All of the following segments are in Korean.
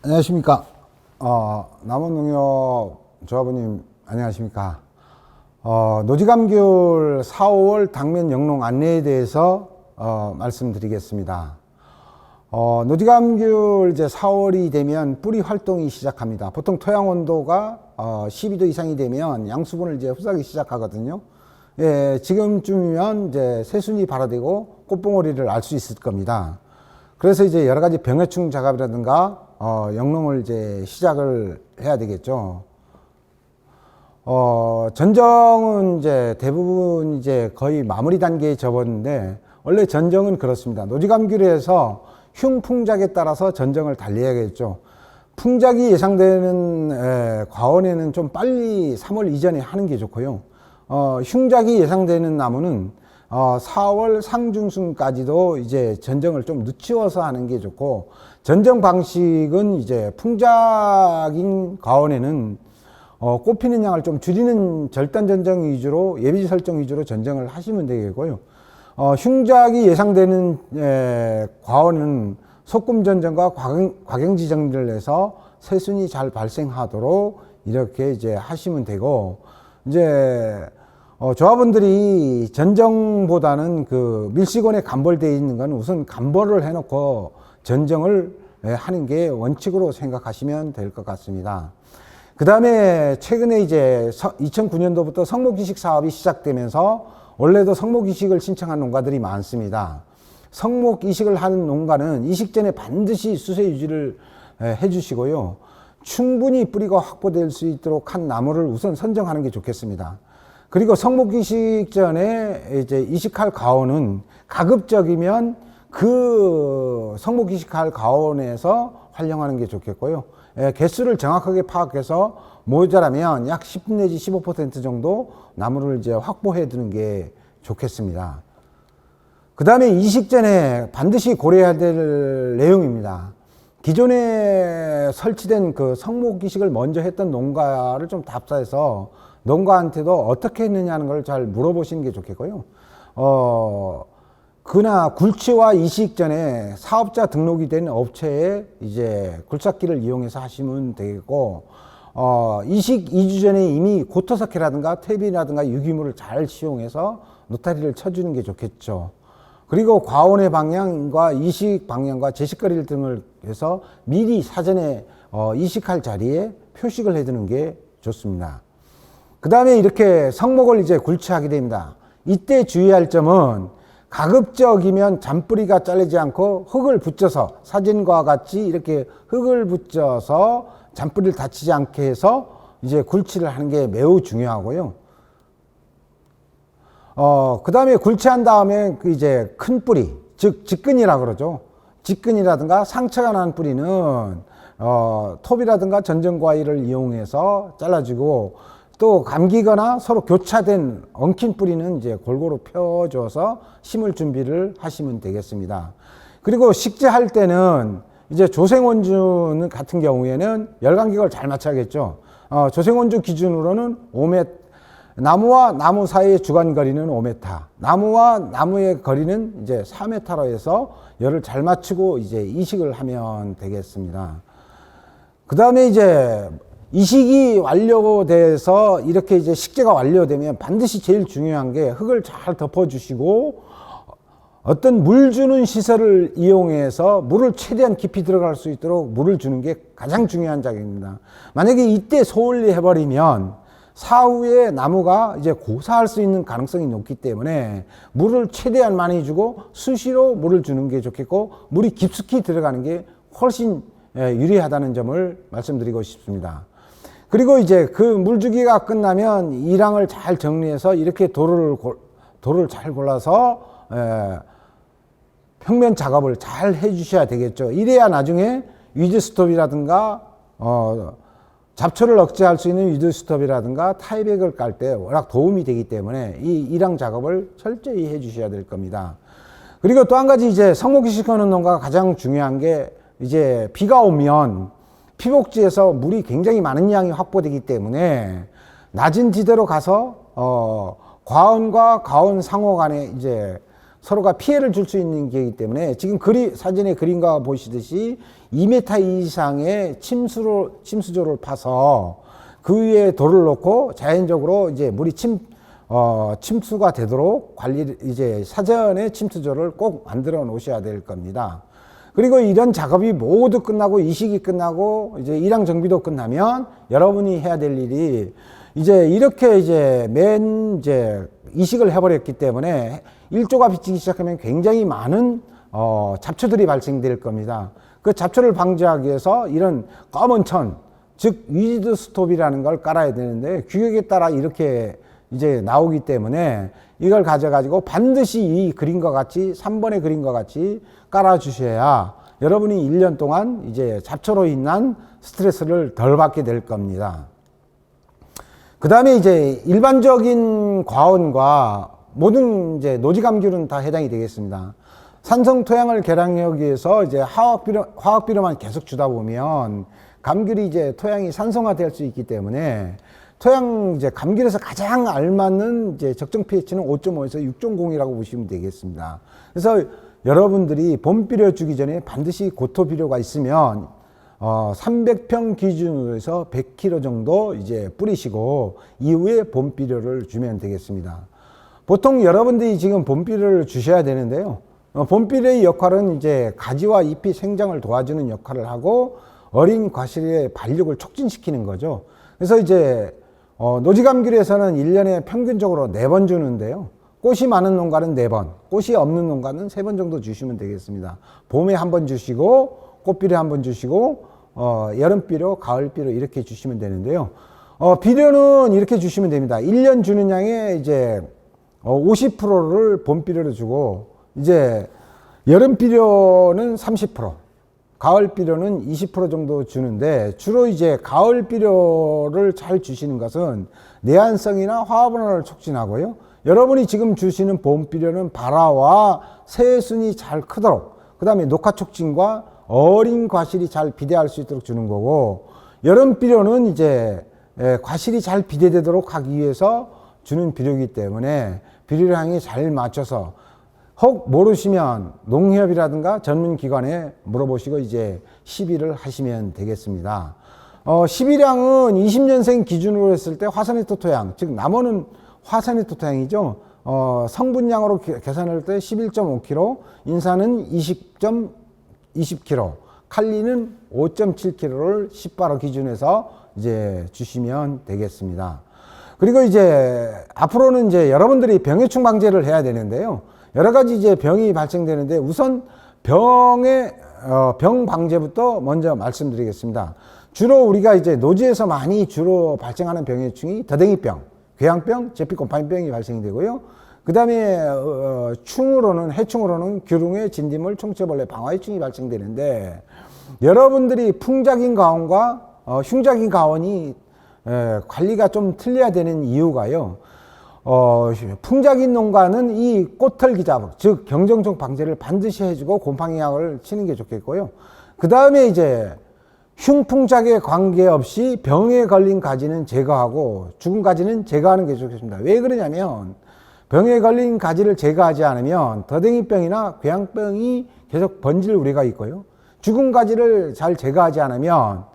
안녕하십니까. 남원농협 조합원님, 안녕하십니까. 노지감귤 4, 5월 당면 영농 안내에 대해서 말씀드리겠습니다. 노지감귤 이제 4월이 되면 뿌리 활동이 시작합니다. 보통 토양 온도가 12도 이상이 되면 양수분을 이제 흡수하기 시작하거든요. 예, 지금쯤이면 이제 새순이 발화되고 꽃봉오리를 알 수 있을 겁니다. 그래서 이제 여러 가지 병해충 작업이라든가 영농을 이제 시작을 해야 되겠죠. 전정은 이제 대부분 이제 거의 마무리 단계에 접었는데, 원래 전정은 그렇습니다. 노지감귤에서 흉풍작에 따라서 전정을 달려야겠죠. 풍작이 예상되는 과원에는 좀 빨리 3월 이전에 하는 게 좋고요. 흉작이 예상되는 나무는 4월 상중순까지도 이제 전정을 좀 늦추어서 하는 게 좋고, 전정 방식은 이제 풍작인 가온에는 꽃 피는 양을 좀 줄이는 절단 전정 위주로, 예비 설정 위주로 전정을 하시면 되겠고요. 흉작이 예상되는 과온은 소금 전정과 과경지 정리를 해서 새순이 잘 발생하도록 이렇게 이제 하시면 되고, 이제 조합원들이 전정보다는 그 밀시곤에 감벌되어 있는 건 우선 감벌을 해놓고 전정을 하는 게 원칙으로 생각하시면 될 것 같습니다. 그 다음에 최근에 이제 2009년도부터 성목이식 사업이 시작되면서 원래도 성목이식을 신청한 농가들이 많습니다. 성목이식을 하는 농가는 이식 전에 반드시 수세 유지를 해주시고요. 충분히 뿌리가 확보될 수 있도록 한 나무를 우선 선정하는 게 좋겠습니다. 그리고 성목이식 전에 이제 이식할 가온은 가급적이면 그 성목이식할 가온에서 활용하는 게 좋겠고요. 개수를 정확하게 파악해서 모자라면 약 10 내지 15% 정도 나무를 이제 확보해 두는 게 좋겠습니다. 그 다음에 이식 전에 반드시 고려해야 될 내용입니다. 기존에 설치된 그 성목이식을 먼저 했던 농가를 좀 답사해서 농가한테도 어떻게 했느냐는 걸 잘 물어보시는 게 좋겠고요. 그나 굴치와 이식 전에 사업자 등록이 된 업체에 이제 굴착기를 이용해서 하시면 되겠고, 이식 2주 전에 이미 고토석회라든가 퇴비라든가 유기물을 잘 시용해서 노타리를 쳐주는 게 좋겠죠. 그리고 과온의 방향과 이식 방향과 제식거리 등을 해서 미리 사전에 이식할 자리에 표식을 해두는 게 좋습니다. 그 다음에 이렇게 성목을 이제 굴치하게 됩니다. 이때 주의할 점은 가급적이면 잔뿌리가 잘리지 않고 흙을 붙여서, 사진과 같이 이렇게 흙을 붙여서 잔뿌리를 다치지 않게 해서 이제 굴치를 하는 게 매우 중요하고요. 그 다음에 굴치한 다음에 그 이제 큰 뿌리, 즉 직근이라 그러죠. 직근이라든가 상처가 난 뿌리는 톱이라든가 전정과일을 이용해서 잘라주고, 또 감기거나 서로 교차된 엉킨 뿌리는 이제 골고루 펴줘서 심을 준비를 하시면 되겠습니다. 그리고 식재할 때는 이제 조생원주 같은 경우에는 열간격을 잘 맞춰야겠죠. 조생원주 기준으로는 5m, 나무와 나무 사이의 주간 거리는 5m, 나무와 나무의 거리는 이제 4m로 해서 열을 잘 맞추고 이제 이식을 하면 되겠습니다. 그 다음에 이제 이식이 완료돼서 이렇게 이제 식재가 완료되면 반드시 제일 중요한 게 흙을 잘 덮어주시고, 어떤 물 주는 시설을 이용해서 물을 최대한 깊이 들어갈 수 있도록 물을 주는 게 가장 중요한 작업입니다. 만약에 이때 소홀히 해버리면 사후에 나무가 이제 고사할 수 있는 가능성이 높기 때문에 물을 최대한 많이 주고 수시로 물을 주는 게 좋겠고, 물이 깊숙이 들어가는 게 훨씬 유리하다는 점을 말씀드리고 싶습니다. 그리고 이제 그 물주기가 끝나면 이랑을 잘 정리해서 이렇게 돌을 잘 골라서 평면 작업을 잘 해주셔야 되겠죠. 이래야 나중에 위드 스톱이라든가 잡초를 억제할 수 있는 위드 스톱이라든가 타이백을 깔 때 워낙 도움이 되기 때문에 이 이랑 작업을 철저히 해주셔야 될 겁니다. 그리고 또 한 가지 이제 성목이식 하는 농가가 가장 중요한 게, 이제 비가 오면 피복지에서 물이 굉장히 많은 양이 확보되기 때문에 낮은 지대로 가서 과온과 과온 상호 간에 이제 서로가 피해를 줄 수 있는 기회이기 때문에 지금 사진의 그림과 보시듯이 2m 이상의 침수조를 파서 그 위에 돌을 놓고 자연적으로 이제 물이 침수가 되도록 이제 사전에 침수조를 꼭 만들어 놓으셔야 될 겁니다. 그리고 이런 작업이 모두 끝나고 이식이 끝나고 이제 일항 정비도 끝나면 여러분이 해야 될 일이 이제 이렇게 이제 이제 이식을 해버렸기 때문에 일조가 비치기 시작하면 굉장히 많은 잡초들이 발생될 겁니다. 그 잡초를 방지하기 위해서 이런 검은 천, 즉 위드 스톱이라는 걸 깔아야 되는데 규격에 따라 이렇게 이제 나오기 때문에 이걸 가져가지고 반드시 이 그림과 같이 3번의 그림과 같이 깔아 주셔야 여러분이 1년 동안 이제 잡초로 인한 스트레스를 덜 받게 될 겁니다. 그 다음에 이제 일반적인 과원과 모든 이제 노지감귤은 다 해당이 되겠습니다. 산성 토양을 개량하기 위해서 이제 화학비료만 계속 주다 보면 감귤이 이제 토양이 산성화될 수 있기 때문에 토양 이제 감귤에서 가장 알맞는 이제 적정 pH는 5.5에서 6.0이라고 보시면 되겠습니다. 그래서 여러분들이 봄비료 주기 전에 반드시 고토비료가 있으면 300평 기준으로 해서 100kg 정도 이제 뿌리시고 이후에 봄비료를 주면 되겠습니다. 보통 여러분들이 지금 봄비료를 주셔야 되는데요. 봄비료의 역할은 이제 가지와 잎이 생장을 도와주는 역할을 하고 어린 과실의 발육을 촉진시키는 거죠. 그래서 이제 노지감귤에서는 1년에 평균적으로 4번 주는데요. 꽃이 많은 농가는 4번, 꽃이 없는 농가는 3번 정도 주시면 되겠습니다. 봄에 1번 주시고 꽃비료 1번 주시고 여름비료, 가을비료 이렇게 주시면 되는데요. 비료는 이렇게 주시면 됩니다. 1년 주는 양의 이제 50%를 봄비료로 주고 이제 여름비료는 30%, 가을비료는 20% 정도 주는데 주로 이제 가을비료를 잘 주시는 것은 내한성이나 화합원화를 촉진하고요. 여러분이 지금 주시는 봄비료는 발화와 새순이 잘 크도록 그 다음에 녹화 촉진과 어린 과실이 잘 비대할 수 있도록 주는 거고 여름비료는 이제 과실이 잘 비대되도록 하기 위해서 주는 비료이기 때문에 비료량이 잘 맞춰서 혹 모르시면 농협이라든가 전문기관에 물어보시고 이제 시비를 하시면 되겠습니다. 시비량은 20년생 기준으로 했을 때 화산히토 토양, 즉 남원은 화산히토 토양이죠. 성분량으로 계산할 때 11.5kg, 인산은 20kg, 칼리는 5.7kg를 10바로 기준해서 이제 주시면 되겠습니다. 그리고 이제 앞으로는 이제 여러분들이 병해충 방제를 해야 되는데요. 여러 가지 이제 병이 발생되는데 우선 병 방제부터 먼저 말씀드리겠습니다. 주로 우리가 이제 노지에서 많이 주로 발생하는 병해충이 더댕이병, 궤양병, 제피곰팡이병이 발생이 되고요. 그 다음에 해충으로는 규릉회, 진딧물, 총체벌레, 방화해충이 발생되는데 여러분들이 풍작인 가원과 흉작인 가원이 관리가 좀 틀려야 되는 이유가요. 풍작인 농가는 이 꽃털기 작업, 즉 경정종 방제를 반드시 해주고 곰팡이약을 치는 게 좋겠고요. 그 다음에 이제 흉풍작에 관계없이 병에 걸린 가지는 제거하고 죽은 가지는 제거하는 게 좋겠습니다. 왜 그러냐면 병에 걸린 가지를 제거하지 않으면 더댕이병이나 궤양병이 계속 번질 우려가 있고요. 죽은 가지를 잘 제거하지 않으면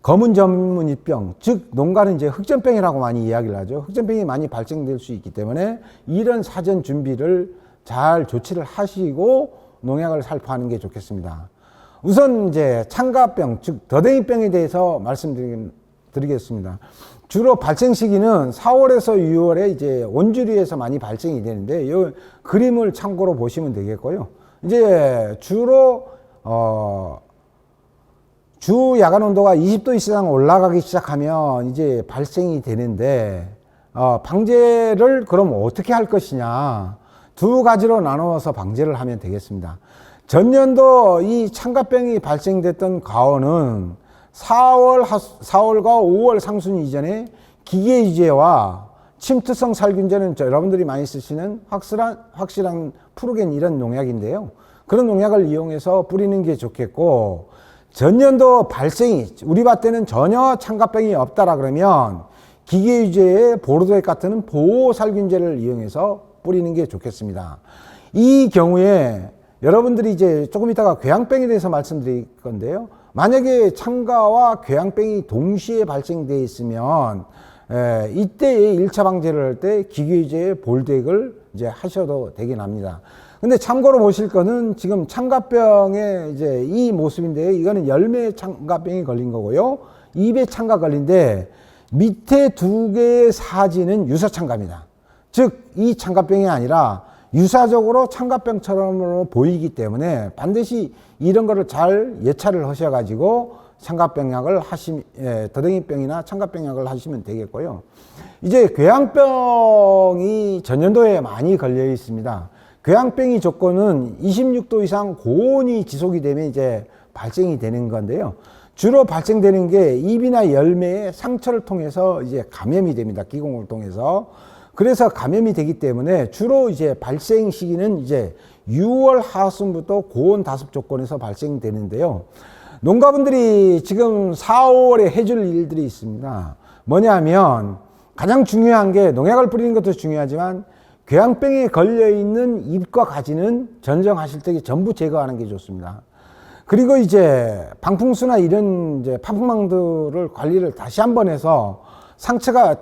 검은 전문이병, 즉 농가는 이제 흑점병이라고 많이 이야기를 하죠. 흑점병이 많이 발생될 수 있기 때문에 이런 사전 준비를 잘 조치를 하시고 농약을 살포하는 게 좋겠습니다. 우선 이제 창가병, 즉 더댕이병에 대해서 말씀드리겠습니다. 주로 발생 시기는 4월에서 6월에 이제 온주류에서 많이 발생이 되는데 이 그림을 참고로 보시면 되겠고요. 이제 주로 주 야간 온도가 20도 이상 올라가기 시작하면 이제 발생이 되는데 방제를 그럼 어떻게 할 것이냐, 두 가지로 나누어서 방제를 하면 되겠습니다. 전년도 이 창가병이 발생됐던 가온은 4월과 5월 상순 이전에 기계유제와 침투성 살균제는 여러분들이 많이 쓰시는 확실한 프로겐 이런 농약인데요. 그런 농약을 이용해서 뿌리는 게 좋겠고, 전년도 발생이 우리 밭에는 전혀 창가병이 없다라 그러면 기계유제의 보르도액 같은 보호살균제를 이용해서 뿌리는 게 좋겠습니다. 이 경우에 여러분들이 이제 조금 이따가 궤양병에 대해서 말씀드릴 건데요. 만약에 참가와 궤양병이 동시에 발생되어 있으면 이때에 1차 방제를 할 때 기계유제의 볼덱을 이제 하셔도 되긴 합니다. 근데 참고로 보실 거는 지금 창가병의 이제 이 모습인데요. 이거는 열매 창가병이 걸린 거고요. 입에 창가 걸린데 밑에 두 개의 사진은 유사창가입니다. 즉, 이 창가병이 아니라 유사적으로 창가병처럼 보이기 때문에 반드시 이런 거를 잘 예찰을 하셔가지고 창가병약을 더덩이병이나 창가병약을 하시면 되겠고요. 이제 궤양병이 전년도에 많이 걸려 있습니다. 궤양병이 조건은 26도 이상 고온이 지속이 되면 이제 발생이 되는 건데요. 주로 발생되는 게 입이나 열매의 상처를 통해서 이제 감염이 됩니다. 기공을 통해서. 그래서 감염이 되기 때문에 주로 이제 발생 시기는 이제 6월 하순부터 고온 다습 조건에서 발생되는데요. 농가분들이 지금 4, 5월에 해줄 일들이 있습니다. 뭐냐면 가장 중요한 게 농약을 뿌리는 것도 중요하지만 궤양병에 걸려있는 잎과 가지는 전정하실 때 전부 제거하는 게 좋습니다. 그리고 이제 방풍수나 이런 이제 파풍망들을 관리를 다시 한번 해서 상처가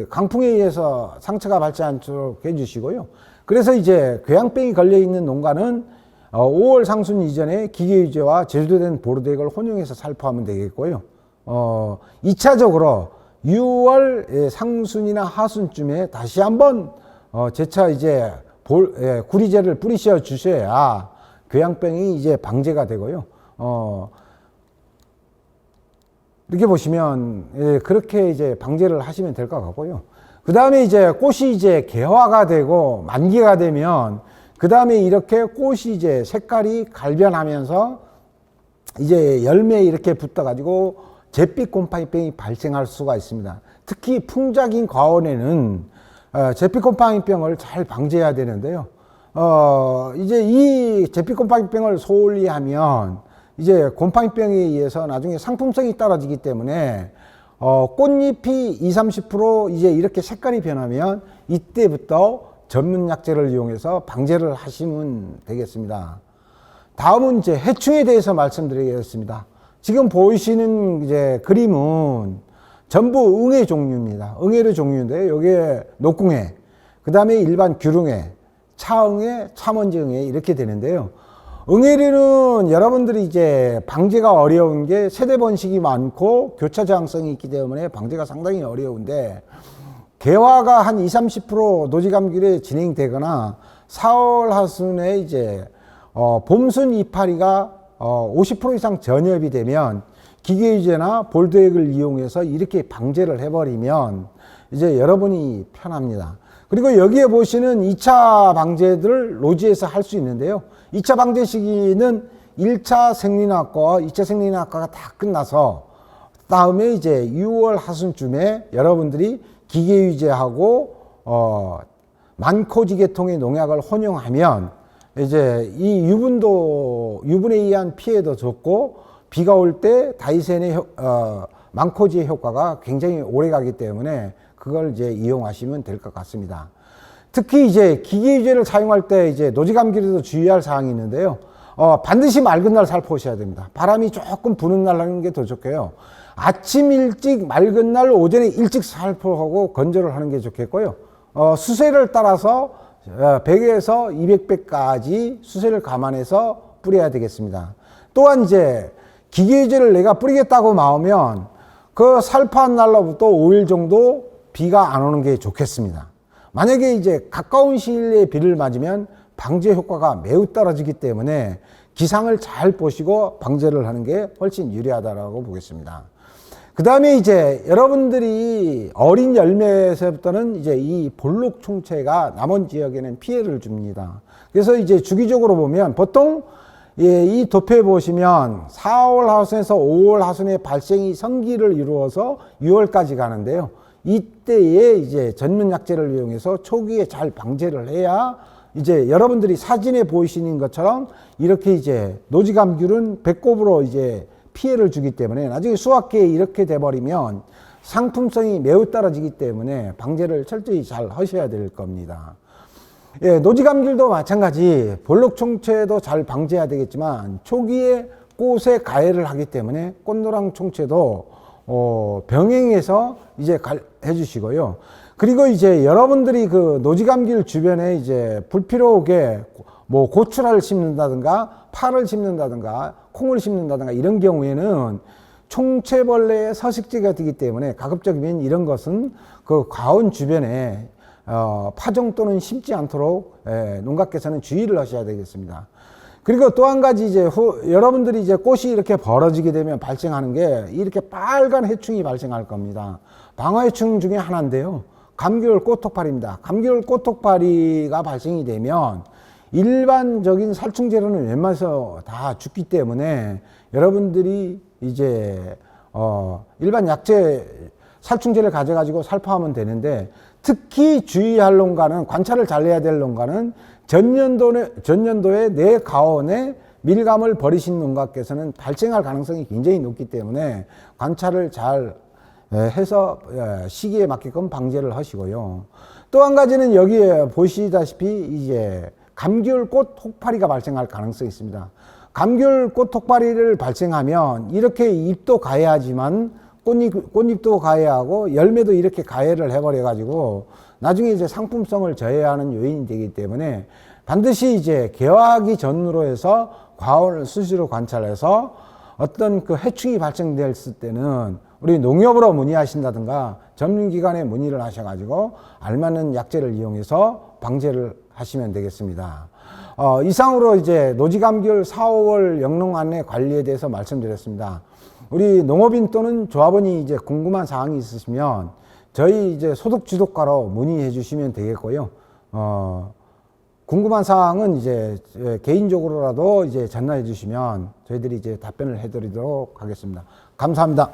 강풍에 의해서 상처가 밟지 않도록 해주시고요. 그래서 이제 궤양병이 걸려있는 농가는 5월 상순 이전에 기계유제와 제조된 보르덱을 혼용해서 살포하면 되겠고요. 2차적으로 6월 상순이나 하순쯤에 다시 한번 재차 이제 구리제를 뿌리셔 주셔야 궤양병이 이제 방제가 되고요. 이렇게 보시면 그렇게 이제 방제를 하시면 될 것 같고요. 그 다음에 이제 꽃이 이제 개화가 되고 만기가 되면 그 다음에 이렇게 꽃이 이제 색깔이 갈변하면서 이제 열매에 이렇게 붙어가지고 잿빛 곰팡이병이 발생할 수가 있습니다. 특히 풍작인 과원에는 잿빛 곰팡이병을 잘 방제해야 되는데요. 이제 이 잿빛 곰팡이병을 소홀히 하면 이제 곰팡이병에 의해서 나중에 상품성이 떨어지기 때문에 꽃잎이 20-30% 이제 이렇게 색깔이 변하면 이때부터 전문 약재를 이용해서 방제를 하시면 되겠습니다. 다음은 이제 해충에 대해서 말씀드리겠습니다. 지금 보이시는 이제 그림은 전부 응애 종류입니다. 응애의 종류인데 여기에 녹궁애, 그 다음에 일반 귤응애, 차응애, 차먼지응애 이렇게 되는데요. 응애류는 여러분들이 이제 방제가 어려운 게 세대 번식이 많고 교차 저항성이 있기 때문에 방제가 상당히 어려운데 개화가 한 20-30% 노지감귤에 진행되거나 4월 하순에 이제 봄순 이파리가 50% 이상 전엽이 되면 기계유제나 볼드액을 이용해서 이렇게 방제를 해버리면 이제 여러분이 편합니다. 그리고 여기에 보시는 2차 방제들을 노지에서 할 수 있는데요. 2차 방제 시기는 1차 생리학과와 2차 생리학과가 다 끝나서 다음에 이제 6월 하순쯤에 여러분들이 기계유제하고 만코지 계통의 농약을 혼용하면 이제 이 유분에 의한 피해도 적고 비가 올 때 다이센의 만코지의 효과가 굉장히 오래 가기 때문에 그걸 이제 이용하시면 될 것 같습니다. 특히 이제 기계유제를 사용할 때 이제 노지감귤에도 주의할 사항이 있는데요. 반드시 맑은 날 살포하셔야 됩니다. 바람이 조금 부는 날 하는 게 더 좋고요. 아침 일찍 맑은 날 오전에 일찍 살포하고 건조를 하는 게 좋겠고요. 수세를 따라서 100에서 200배까지 수세를 감안해서 뿌려야 되겠습니다. 또한 이제 기계유제를 내가 뿌리겠다고 마으면 그 살포한 날로부터 5일 정도 비가 안 오는 게 좋겠습니다. 만약에 이제 가까운 시일 내에 비를 맞으면 방제 효과가 매우 떨어지기 때문에 기상을 잘 보시고 방제를 하는 게 훨씬 유리하다고 보겠습니다. 그 다음에 이제 여러분들이 어린 열매에서부터는 이제 이 볼록 총체가 남원 지역에는 피해를 줍니다. 그래서 이제 주기적으로 보면 보통 이 도표에 보시면 4월 하순에서 5월 하순에 발생이 성기를 이루어서 6월까지 가는데요. 이때에 이제 전문 약재를 이용해서 초기에 잘 방제를 해야 이제 여러분들이 사진에 보이시는 것처럼 이렇게 이제 노지감귤은 배꼽으로 이제 피해를 주기 때문에 나중에 수확기에 이렇게 돼버리면 상품성이 매우 떨어지기 때문에 방제를 철저히 잘 하셔야 될 겁니다. 예, 노지감귤도 마찬가지 볼록 총체도 잘 방지해야 되겠지만 초기에 꽃에 가해를 하기 때문에 꽃노랑 총체도 병행해서 이제 해주시고요. 그리고 이제 여러분들이 그 노지감귤 주변에 이제 불필요하게 뭐 고추를 심는다든가 파를 심는다든가 콩을 심는다든가 이런 경우에는 총체벌레의 서식지가 되기 때문에 가급적이면 이런 것은 그 과원 주변에 파종 또는 심지 않도록 농가께서는 주의를 하셔야 되겠습니다. 그리고 또 한 가지 이제 여러분들이 이제 꽃이 이렇게 벌어지게 되면 발생하는 게 이렇게 빨간 해충이 발생할 겁니다. 방어해충 중에 하나인데요. 감귤 꽃톡파리입니다. 감귤 꽃톡파리가 발생이 되면 일반적인 살충제로는 웬만해서 다 죽기 때문에 여러분들이 이제 일반 약제 살충제를 가져가지고 살포하면 되는데 특히 주의할 농가는 관찰을 잘 해야 될 농가는 전년도에 내 가온에 밀감을 버리신 농가께서는 발생할 가능성이 굉장히 높기 때문에 관찰을 잘 해서 시기에 맞게끔 방제를 하시고요. 또 한 가지는 여기에 보시다시피 이제 감귤꽃 혹파리가 발생할 가능성이 있습니다. 감귤꽃 혹파리를 발생하면 이렇게 잎도 가해하지만 꽃잎도 가해하고 열매도 이렇게 가해를 해버려 가지고 나중에 이제 상품성을 저해하는 요인이 되기 때문에 반드시 이제 개화하기 전으로 해서 과원을 수시로 관찰해서 어떤 그 해충이 발생됐을 때는 우리 농협으로 문의하신다든가 전문기관에 문의를 하셔가지고 알맞는 약제를 이용해서 방제를 하시면 되겠습니다. 이상으로 이제 노지감귤 4, 5월 영농안내 관리에 대해서 말씀드렸습니다. 우리 농업인 또는 조합원이 이제 궁금한 사항이 있으시면 저희 이제 소득지도과로 문의해 주시면 되겠고요. 궁금한 사항은 이제 개인적으로라도 이제 전화해 주시면 저희들이 이제 답변을 해 드리도록 하겠습니다. 감사합니다.